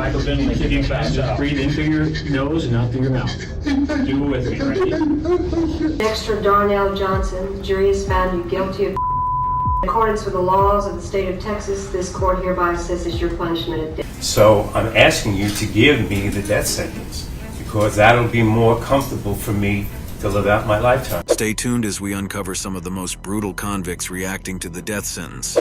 Michael Finley, keep fast. Just breathe in through your nose and out through your mouth. Do it with me, ready? Dexter Johnson, jury has found you guilty of in accordance with the laws of the state of Texas. This court hereby assesses your punishment of death. So I'm asking you to give me the death sentence because that'll be more comfortable for me to live out my lifetime. Stay tuned as we uncover some of the most brutal convicts reacting to the death sentence.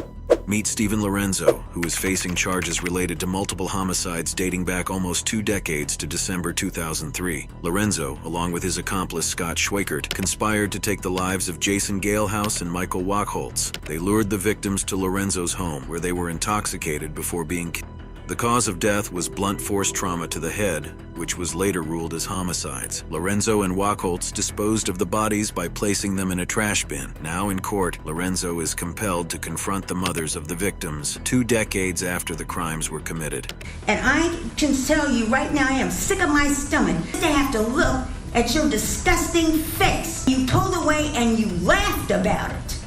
Meet Stephen Lorenzo, who is facing charges related to multiple homicides dating back almost 2 decades to December 2003. Lorenzo, along with his accomplice Scott Schweikert, conspired to take the lives of Jason Galehouse and Michael Wachholtz. They lured the victims to Lorenzo's home, where they were intoxicated before being killed. The cause of death was blunt force trauma to the head, which was later ruled as homicides. Lorenzo and Wachholtz disposed of the bodies by placing them in a trash bin. Now in court, Lorenzo is compelled to confront the mothers of the victims 2 decades after the crimes were committed. And I can tell you right now, I am sick of my stomach to have to look at your disgusting face. You pulled away and you laughed about it.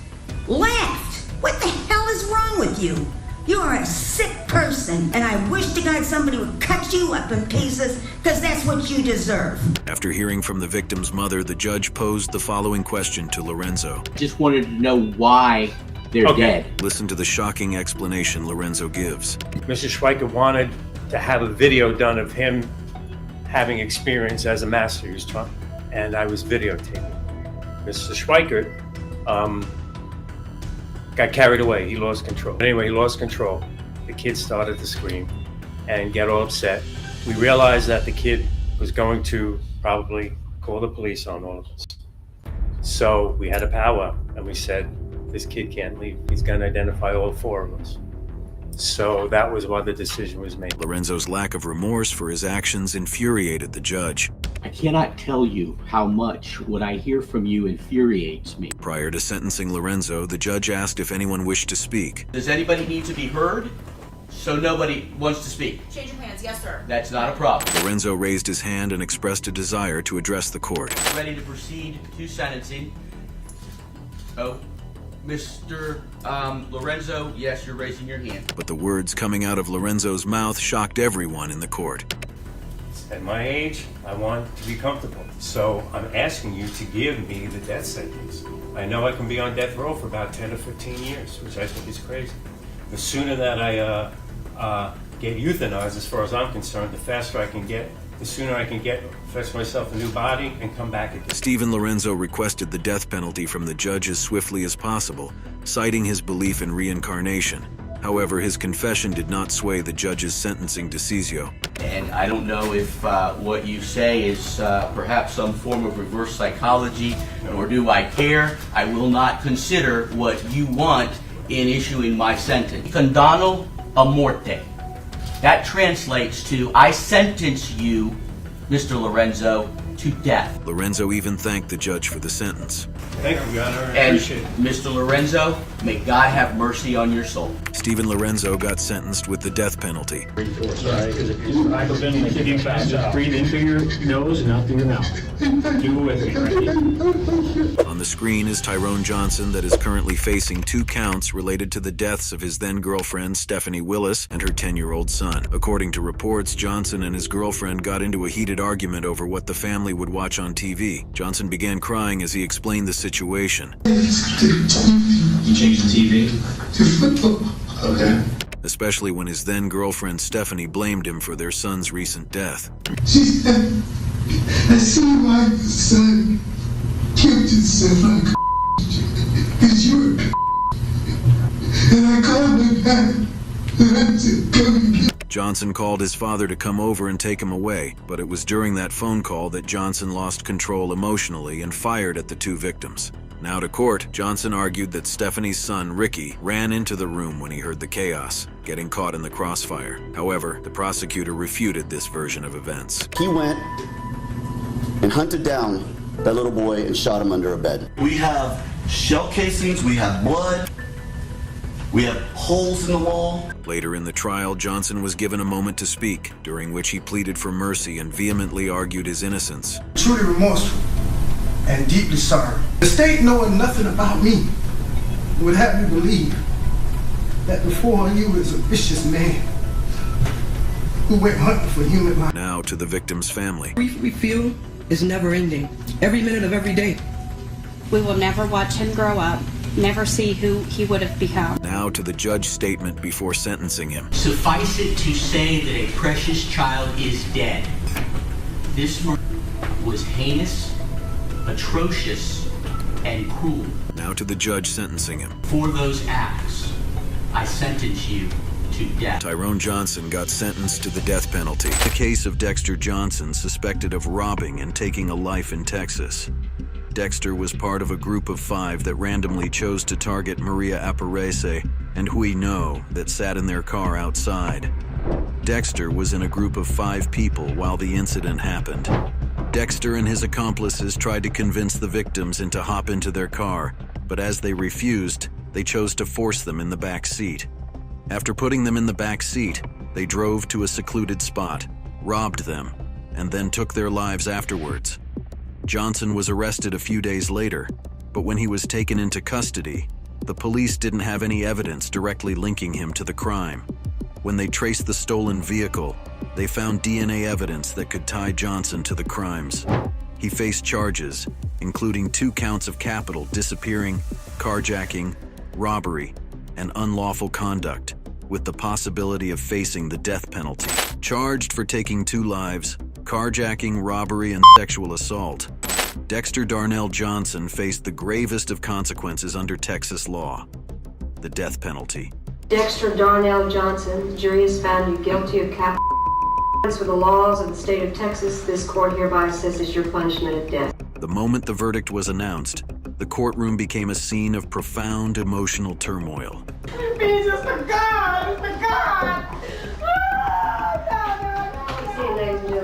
Laughed! What the hell is wrong with you? You are a sick person, and I wish to God somebody would cut you up in pieces, because that's what you deserve. After hearing from the victim's mother, the judge posed the following question to Lorenzo. Just wanted to know why they're dead. Listen to the shocking explanation Lorenzo gives. Mr. Schweikert wanted to have a video done of him having experience as a master. He was trying, and I was videotaping. Mr. Schweikert got carried away. He lost control. Anyway, he lost control. The kid started to scream and get all upset. We realized that the kid was going to probably call the police on all of us. So we had a powwow and we said, this kid can't leave. He's going to identify all 4 of us. So that was why the decision was made. Lorenzo's lack of remorse for his actions infuriated the judge. I cannot tell you how much what I hear from you infuriates me. Prior to sentencing Lorenzo, the judge asked if anyone wished to speak. Does anybody need to be heard? So nobody wants to speak. Change of hands, yes, sir. That's not a problem. Lorenzo raised his hand and expressed a desire to address the court. Ready to proceed to sentencing. Oh, Mr. Lorenzo, yes, you're raising your hand. But the words coming out of Lorenzo's mouth shocked everyone in the court. At my age, I want to be comfortable. So I'm asking you to give me the death sentence. I know I can be on death row for about 10 or 15 years, which I think is crazy. The sooner that I get euthanized, as far as I'm concerned, the faster I can get, the sooner I can fetch myself a new body and come back again. Stephen Lorenzo requested the death penalty from the judge as swiftly as possible, citing his belief in reincarnation. However, his confession did not sway the judge's sentencing decision. And I don't know if what you say is perhaps some form of reverse psychology, nor do I care. I will not consider what you want in issuing my sentence. Condano a morte. That translates to, I sentence you, Mr. Lorenzo, to death. Lorenzo even thanked the judge for the sentence. Thank you, Your Honor. I And appreciate it. Mr. Lorenzo, may God have mercy on your soul. Stephen Lorenzo got sentenced with the death penalty. Michael Finley, keep fast. Just breathe in through your nose and out through your mouth. Do it with me, ready? On the screen is Tyrone Johnson that is currently facing 2 counts related to the deaths of his then-girlfriend Stephanie Willis and her 10-year-old son. According to reports, Johnson and his girlfriend got into a heated argument over what the family would watch on TV. Johnson began crying as he explained the situation. You changed the TV? To football. Okay. Especially when his then-girlfriend Stephanie blamed him for their son's recent death. She said, I see why your son killed himself like because you were and I called her back and I said, come and get. Johnson called his father to come over and take him away, but it was during that phone call that Johnson lost control emotionally and fired at the 2 victims. Now to court, Johnson argued that Stephanie's son, Ricky, ran into the room when he heard the chaos, getting caught in the crossfire. However, the prosecutor refuted this version of events. He went and hunted down that little boy and shot him under a bed. We have shell casings, we have blood, we have holes in the wall. Later in the trial, Johnson was given a moment to speak, during which he pleaded for mercy and vehemently argued his innocence. Truly remorseful and deeply sorry. The state, knowing nothing about me, would have me believe that before you was a vicious man who went hunting for human life. Now to the victim's family. Grief we feel is never ending. Every minute of every day. We will never watch him grow up, never see who he would have become. Now to the judge's statement before sentencing him. Suffice it to say that a precious child is dead. This murder was heinous, atrocious, and cruel. Now to the judge sentencing him. For those acts, I sentence you to death. Tyrone Johnson got sentenced to the death penalty. The case of Dexter Johnson, suspected of robbing and taking a life in Texas. Dexter was part of a group of 5 that randomly chose to target Maria Aparece and Hui No that sat in their car outside. Dexter was in a group of 5 people while the incident happened. Dexter and his accomplices tried to convince the victims to hop into their car, but as they refused, they chose to force them in the back seat. After putting them in the back seat, they drove to a secluded spot, robbed them, and then took their lives afterwards. Johnson was arrested a few days later, but when he was taken into custody, the police didn't have any evidence directly linking him to the crime. When they traced the stolen vehicle, they found DNA evidence that could tie Johnson to the crimes. He faced charges, including 2 counts of capital disappearing, carjacking, robbery, and unlawful conduct, with the possibility of facing the death penalty. Charged for taking 2 lives, carjacking, robbery, and sexual assault, Dexter Darrell Johnson faced the gravest of consequences under Texas law, the death penalty. Dexter Darrell Johnson, jury has found you guilty of capital offense for the laws of the state of Texas. This court hereby assesses your punishment of death. The moment the verdict was announced, the courtroom became a scene of profound emotional turmoil. Jesus, the God! The God!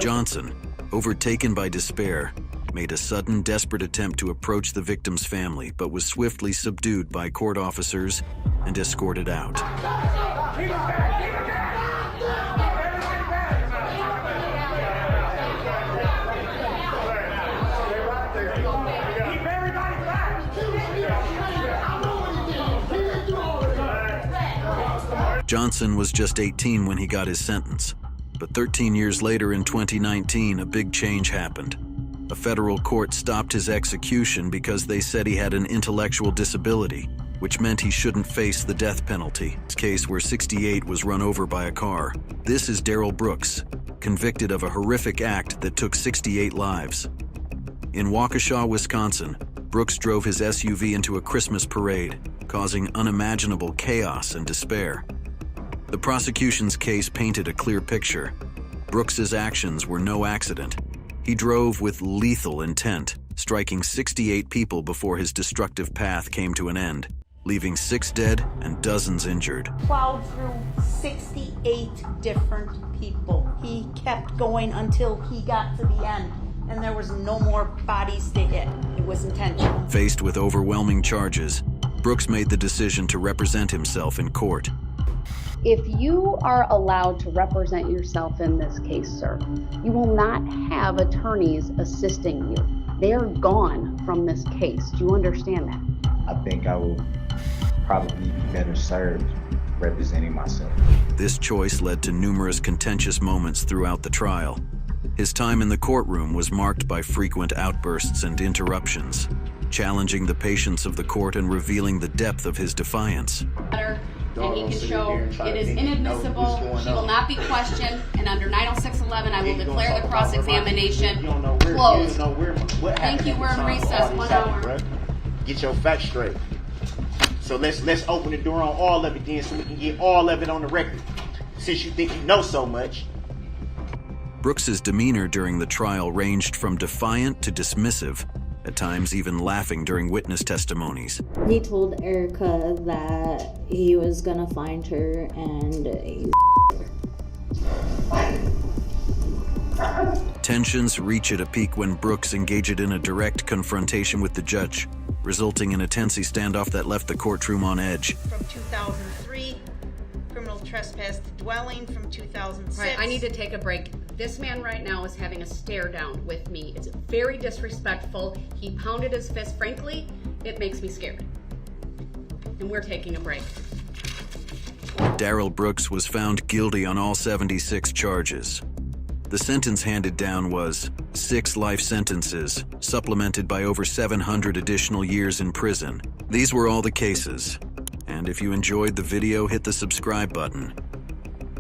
Johnson, overtaken by despair, made a sudden, desperate attempt to approach the victim's family, but was swiftly subdued by court officers and escorted out. Johnson was just 18 when he got his sentence, but 13 years later in 2019, a big change happened. A federal court stopped his execution because they said he had an intellectual disability, which meant he shouldn't face the death penalty. His case where 68 was run over by a car. This is Darrel Brooks, convicted of a horrific act that took 68 lives. In Waukesha, Wisconsin, Brooks drove his SUV into a Christmas parade, causing unimaginable chaos and despair. The prosecution's case painted a clear picture. Brooks's actions were no accident. He drove with lethal intent, striking 68 people before his destructive path came to an end, leaving 6 dead and dozens injured. Plowed through 68 different people. He kept going until he got to the end, and there was no more bodies to hit. It was intentional. Faced with overwhelming charges, Brooks made the decision to represent himself in court. If you are allowed to represent yourself in this case, sir, you will not have attorneys assisting you. They are gone from this case. Do you understand that? I think I will probably be better served representing myself. This choice led to numerous contentious moments throughout the trial. His time in the courtroom was marked by frequent outbursts and interruptions, challenging the patience of the court and revealing the depth of his defiance. And he can show it is inadmissible, he will not be questioned, and under 906.11 I will declare the cross-examination closed. Thank you, we're in recess, 1 hour. Get your facts straight. So let's open the door on all of it then so we can get all of it on the record. Since you think you know so much. Brooks's demeanor during the trial ranged from defiant to dismissive, at times even laughing during witness testimonies. He told Erica that he was gonna find her and Tensions reach at a peak when Brooks engaged in a direct confrontation with the judge, resulting in a tensy standoff that left the courtroom on edge. From 2003, criminal trespass to dwelling from 2006. Right, I need to take a break. This man right now is having a stare down with me. It's very disrespectful. He pounded his fist. Frankly, it makes me scared. And we're taking a break. Darrel Brooks was found guilty on all 76 charges. The sentence handed down was 6 life sentences, supplemented by over 700 additional years in prison. These were all the cases. And if you enjoyed the video, hit the subscribe button.